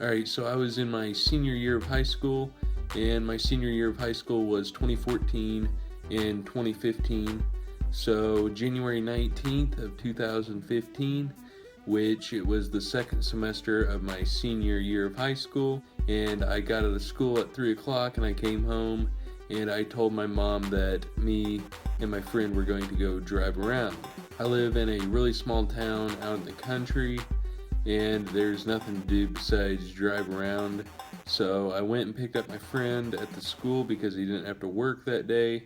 Alright, so I was in my senior year of high school, and my senior year of high school was 2014 and 2015. So January 19th of 2015, which it was the second semester of my senior year of high school, and I got out of school at 3 o'clock and I came home and I told my mom that me and my friend were going to go drive around. I live in a really small town out in the country, and there's nothing to do besides drive around. So I went and picked up my friend at the school because he didn't have to work that day,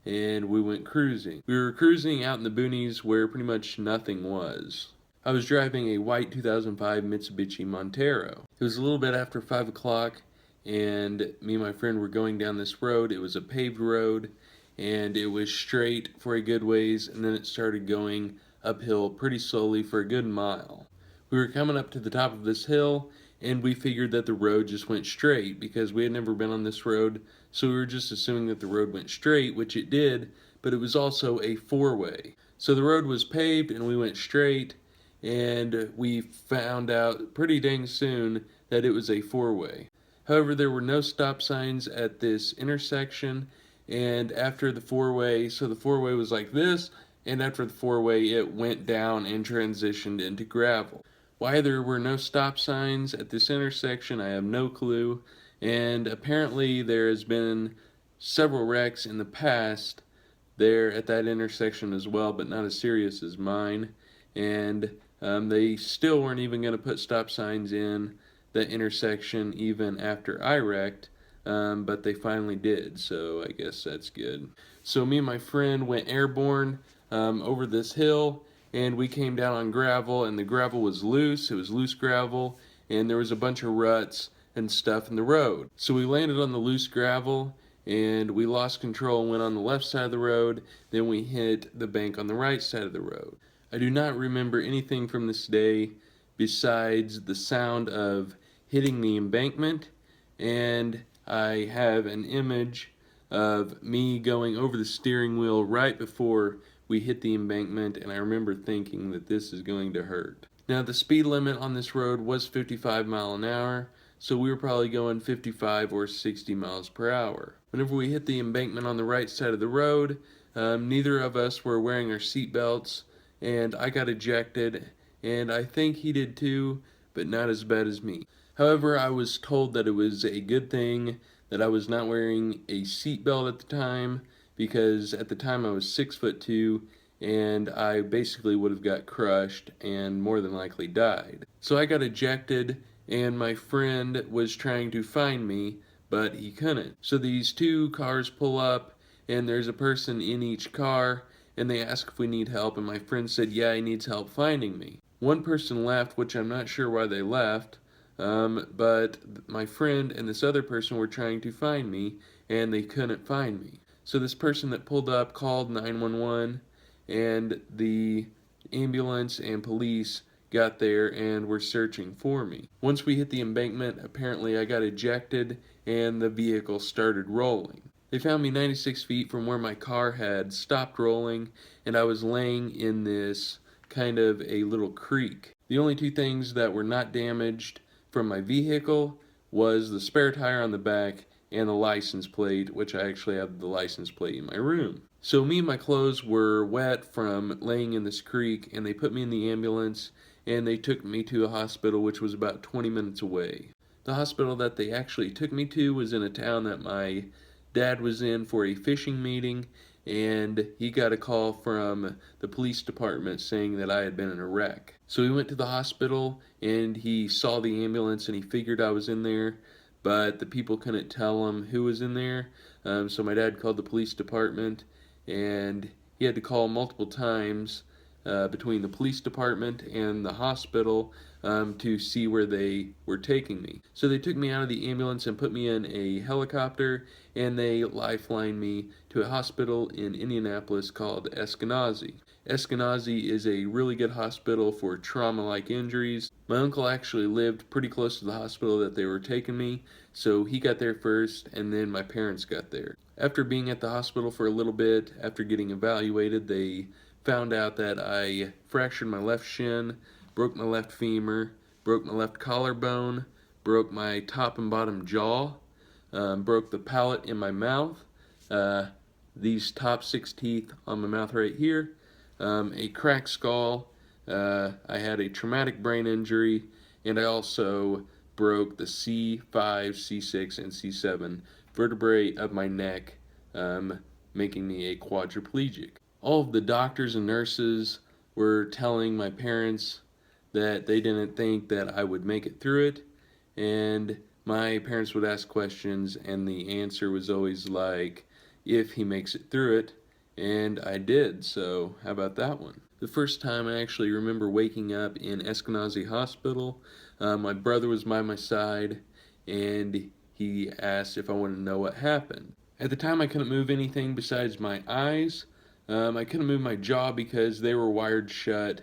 and we went cruising. We were cruising out in the boonies where pretty much nothing was. I was driving a white 2005 Mitsubishi Montero. It was a little bit after 5 o'clock, and me and my friend were going down this road. It was a paved road, and it was straight for a good ways, and then it started going uphill pretty slowly for a good mile. We were coming up to the top of this hill, and we figured that the road just went straight because we had never been on this road, so we were just assuming that the road went straight, which it did, but it was also a four-way. So the road was paved and we went straight, and we found out pretty dang soon that it was a four-way. However, there were no stop signs at this intersection, and after the four-way, so the four-way was like this, and after the four-way it went down and transitioned into gravel. Why there were no stop signs at this intersection, I have no clue, and apparently there has been several wrecks in the past there at that intersection as well, but not as serious as mine, and they still weren't even going to put stop signs in the intersection even after I wrecked, but they finally did, so I guess that's good. So me and my friend went airborne over this hill, and we came down on gravel, and the gravel was loose. It was loose gravel, and there was a bunch of ruts and stuff in the road. So we landed on the loose gravel, and we lost control and went on the left side of the road. Then we hit the bank on the right side of the road. I do not remember anything from this day besides the sound of hitting the embankment, and I have an image of me going over the steering wheel right before we hit the embankment, and I remember thinking that this is going to hurt. Now, the speed limit on this road was 55 miles an hour, so we were probably going 55 or 60 miles per hour. Whenever we hit the embankment on the right side of the road, neither of us were wearing our seatbelts, and I got ejected, and I think he did too, but not as bad as me. However, I was told that it was a good thing that I was not wearing a seatbelt at the time, because at the time I was 6'2", and I basically would have got crushed and more than likely died. So I got ejected, and my friend was trying to find me, but he couldn't. So these two cars pull up, and there's a person in each car, and they ask if we need help, and my friend said, yeah, he needs help finding me. One person left, which I'm not sure why they left, but my friend and this other person were trying to find me, and they couldn't find me. So this person that pulled up called 911, and the ambulance and police got there and were searching for me. Once we hit the embankment, apparently I got ejected and the vehicle started rolling. They found me 96 feet from where my car had stopped rolling, and I was laying in this kind of a little creek. The only two things that were not damaged from my vehicle was the spare tire on the back and the license plate, which I actually have the license plate in my room. So me and my clothes were wet from laying in this creek, and they put me in the ambulance, and they took me to a hospital which was about 20 minutes away. The hospital that they actually took me to was in a town that my dad was in for a fishing meeting, and he got a call from the police department saying that I had been in a wreck. So he went to the hospital, and he saw the ambulance, and he figured I was in there, but the people couldn't tell him who was in there, so my dad called the police department, and he had to call multiple times between the police department and the hospital to see where they were taking me. So they took me out of the ambulance and put me in a helicopter, and they lifelined me to a hospital in Indianapolis called Eskenazi. Eskenazi is a really good hospital for trauma-like injuries. My uncle actually lived pretty close to the hospital that they were taking me, so he got there first, and then my parents got there. After being at the hospital for a little bit, after getting evaluated, they found out that I fractured my left shin, broke my left femur, broke my left collarbone, broke my top and bottom jaw, broke the palate in my mouth, these top 6 teeth on my mouth right here, a cracked skull, I had a traumatic brain injury, and I also broke the C5, C6, and C7 vertebrae of my neck, making me a quadriplegic. All of the doctors and nurses were telling my parents that they didn't think that I would make it through it, and my parents would ask questions, and the answer was always like, if he makes it through it, and I did, so how about that one? The first time I actually remember waking up in Eskenazi Hospital, my brother was by my side, and he asked if I wanted to know what happened. At the time I couldn't move anything besides my eyes. I couldn't move my jaw because they were wired shut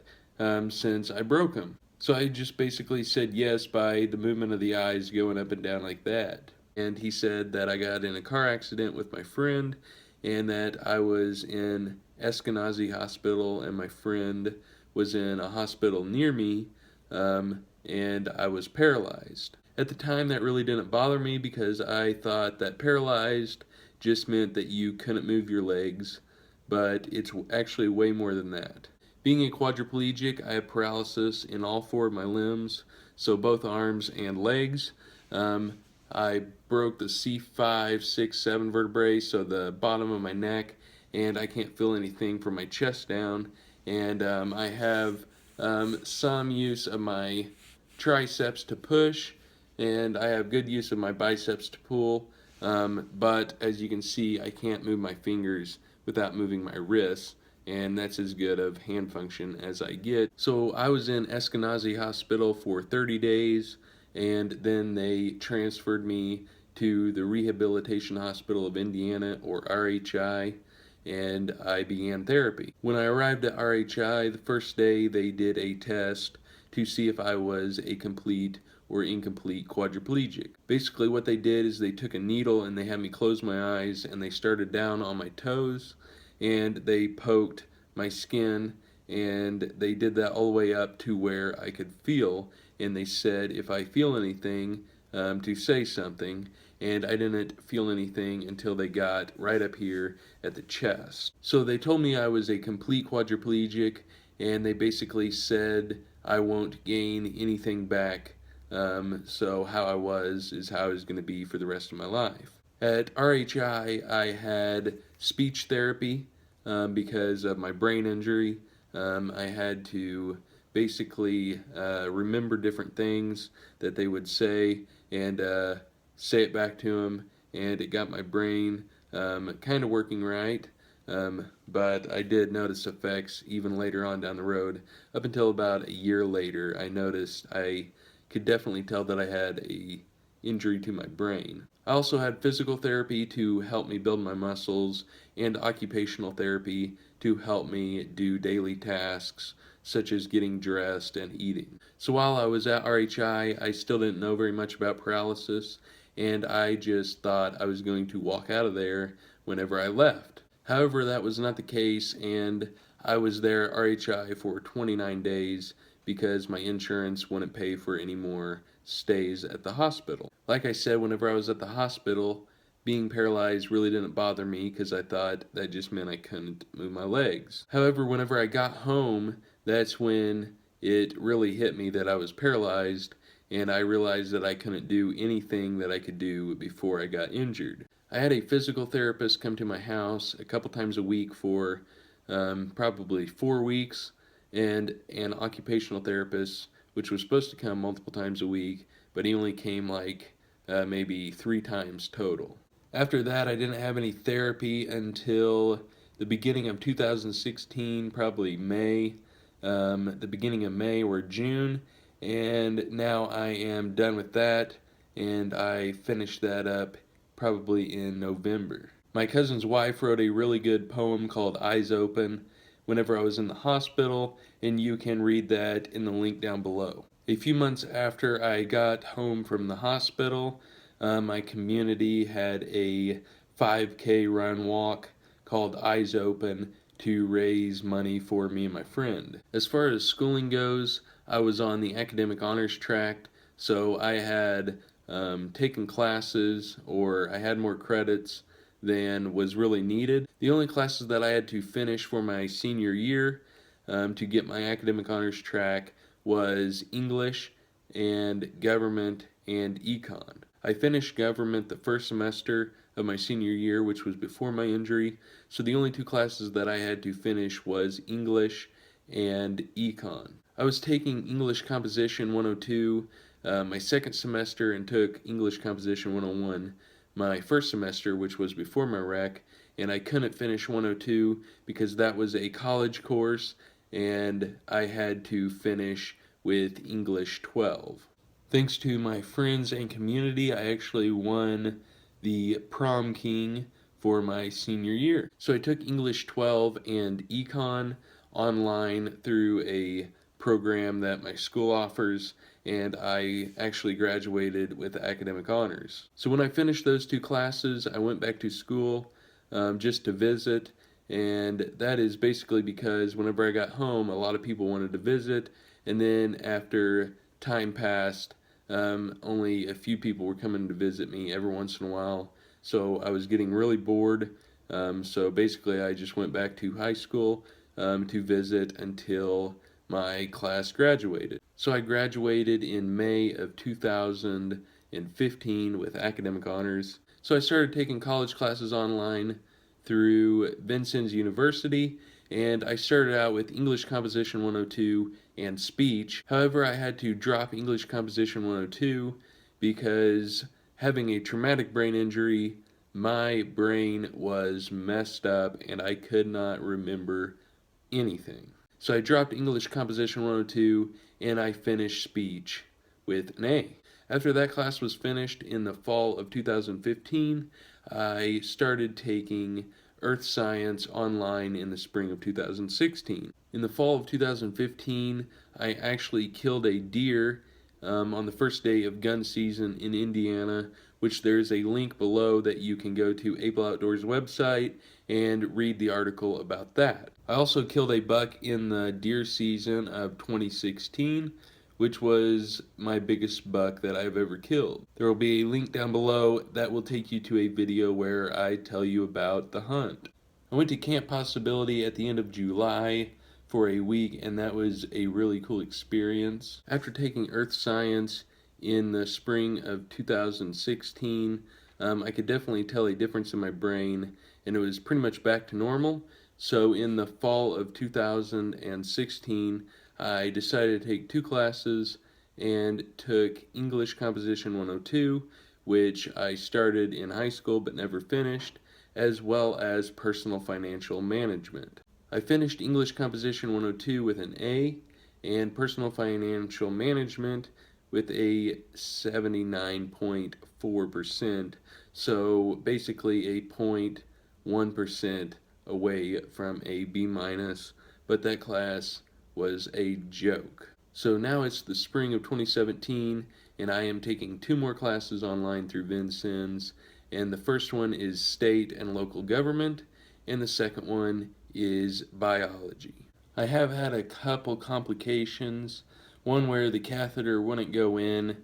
since I broke them. So I just basically said yes by the movement of the eyes going up and down like that. And he said that I got in a car accident with my friend and that I was in Eskenazi Hospital and my friend was in a hospital near me, and I was paralyzed. At the time that really didn't bother me because I thought that paralyzed just meant that you couldn't move your legs, but it's actually way more than that. Being a quadriplegic, I have paralysis in all 4 of my limbs, so both arms and legs. I broke the C5, 6, 7 vertebrae, so the bottom of my neck, and I can't feel anything from my chest down. And I have some use of my triceps to push, and I have good use of my biceps to pull, but as you can see, I can't move my fingers without moving my wrists, and that's as good of hand function as I get. So I was in Eskenazi Hospital for 30 days, and then they transferred me to the Rehabilitation Hospital of Indiana, or RHI, and I began therapy. When I arrived at RHI, the first day they did a test to see if I was a complete or incomplete quadriplegic. Basically what they did is they took a needle and they had me close my eyes and they started down on my toes and they poked my skin, and they did that all the way up to where I could feel, and they said if I feel anything to say something, and I didn't feel anything until they got right up here at the chest. So they told me I was a complete quadriplegic, and they basically said I won't gain anything back, so how I was is how I was going to be for the rest of my life. At RHI, I had speech therapy because of my brain injury. I had to basically remember different things that they would say and say it back to them, and it got my brain kind of working right. But I did notice effects even later on down the road. Up until about a year later, I noticed I could definitely tell that I had a injury to my brain. I also had physical therapy to help me build my muscles and occupational therapy to help me do daily tasks such as getting dressed and eating. So while I was at RHI, I still didn't know very much about paralysis, and I just thought I was going to walk out of there whenever I left. However, that was not the case, and I was there at RHI for 29 days because my insurance wouldn't pay for any more stays at the hospital. Like I said, whenever I was at the hospital, being paralyzed really didn't bother me because I thought that just meant I couldn't move my legs. However, whenever I got home, that's when it really hit me that I was paralyzed, and I realized that I couldn't do anything that I could do before I got injured. I had a physical therapist come to my house a couple times a week for probably 4 weeks, and an occupational therapist, which was supposed to come multiple times a week, but he only came like maybe 3 times total. After that, I didn't have any therapy until the beginning of 2016, probably May, the beginning of May or June, and now I am done with that, and I finished that up probably in November. My cousin's wife wrote a really good poem called Eyes Open whenever I was in the hospital, and you can read that in the link down below. A few months after I got home from the hospital, my community had a 5K run walk called Eyes Open to raise money for me and my friend. As far as schooling goes, I was on the academic honors track, So I had taken classes, or I had more credits than was really needed. The only classes that I had to finish for my senior year to get my academic honors track was English and government and econ. I finished government the first semester of my senior year, which was before my injury, so the only two classes that I had to finish was English and econ. I was taking English Composition 102 my second semester and took English Composition 101 my first semester, which was before my wreck, and I couldn't finish 102 because that was a college course and I had to finish with English 12. Thanks to my friends and community, I actually won the prom king for my senior year. So I took English 12 and econ online through a program that my school offers, and I actually graduated with academic honors. So when I finished those two classes, I went back to school just to visit, and that is basically because whenever I got home, a lot of people wanted to visit, and then after time passed, only a few people were coming to visit me every once in a while, so I was getting really bored. So basically, I just went back to high school to visit until my class graduated. So I graduated in May of 2015 with academic honors. So I started taking college classes online through Vincennes University, and I started out with English Composition 102 and speech. However, I had to drop English Composition 102 because having a traumatic brain injury, my brain was messed up and I could not remember anything. So I dropped English Composition 102 and I finished speech with an A. After that class was finished in the fall of 2015, I started taking Earth Science online in the spring of 2016. In the fall of 2015, I actually killed a deer on the first day of gun season in Indiana, which there's a link below that you can go to Able Outdoors website and read the article about that. I also killed a buck in the deer season of 2016, which was my biggest buck that I've ever killed. There will be a link down below that will take you to a video where I tell you about the hunt. I went to Camp Possibility at the end of July for a week, and that was a really cool experience. After taking Earth Science in the spring of 2016, I could definitely tell a difference in my brain, and it was pretty much back to normal. So in the fall of 2016, I decided to take two classes and took English Composition 102, which I started in high school but never finished, as well as Personal Financial Management. I finished English Composition 102 with an A and Personal Financial Management with a 79.4%, so basically a 0.1% away from a B minus, but that class was a joke. So now it's the spring of 2017, and I am taking two more classes online through Vincennes, and the first one is state and local government, and the second one is biology. I have had a couple complications, one where the catheter wouldn't go in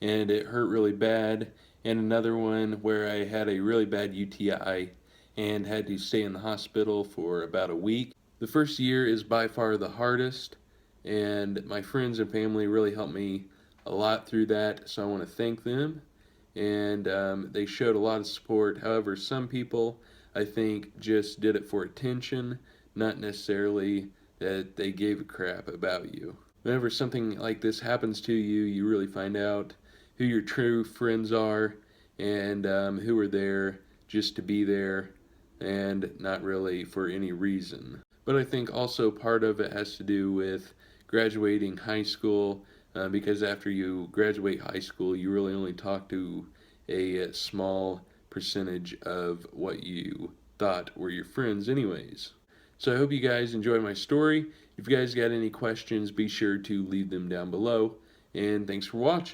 and it hurt really bad, and another one where I had a really bad UTI and had to stay in the hospital for about a week. The first year is by far the hardest, and my friends and family really helped me a lot through that, so I want to thank them. And they showed a lot of support. However, some people, I think, just did it for attention, not necessarily that they gave a crap about you. Whenever something like this happens to you, you really find out who your true friends are and who are there just to be there and not really for any reason. But I think also part of it has to do with graduating high school, because after you graduate high school, you really only talk to a small percentage of what you thought were your friends anyways. So I hope you guys enjoy my story. If you guys got any questions, be sure to leave them down below. And thanks for watching.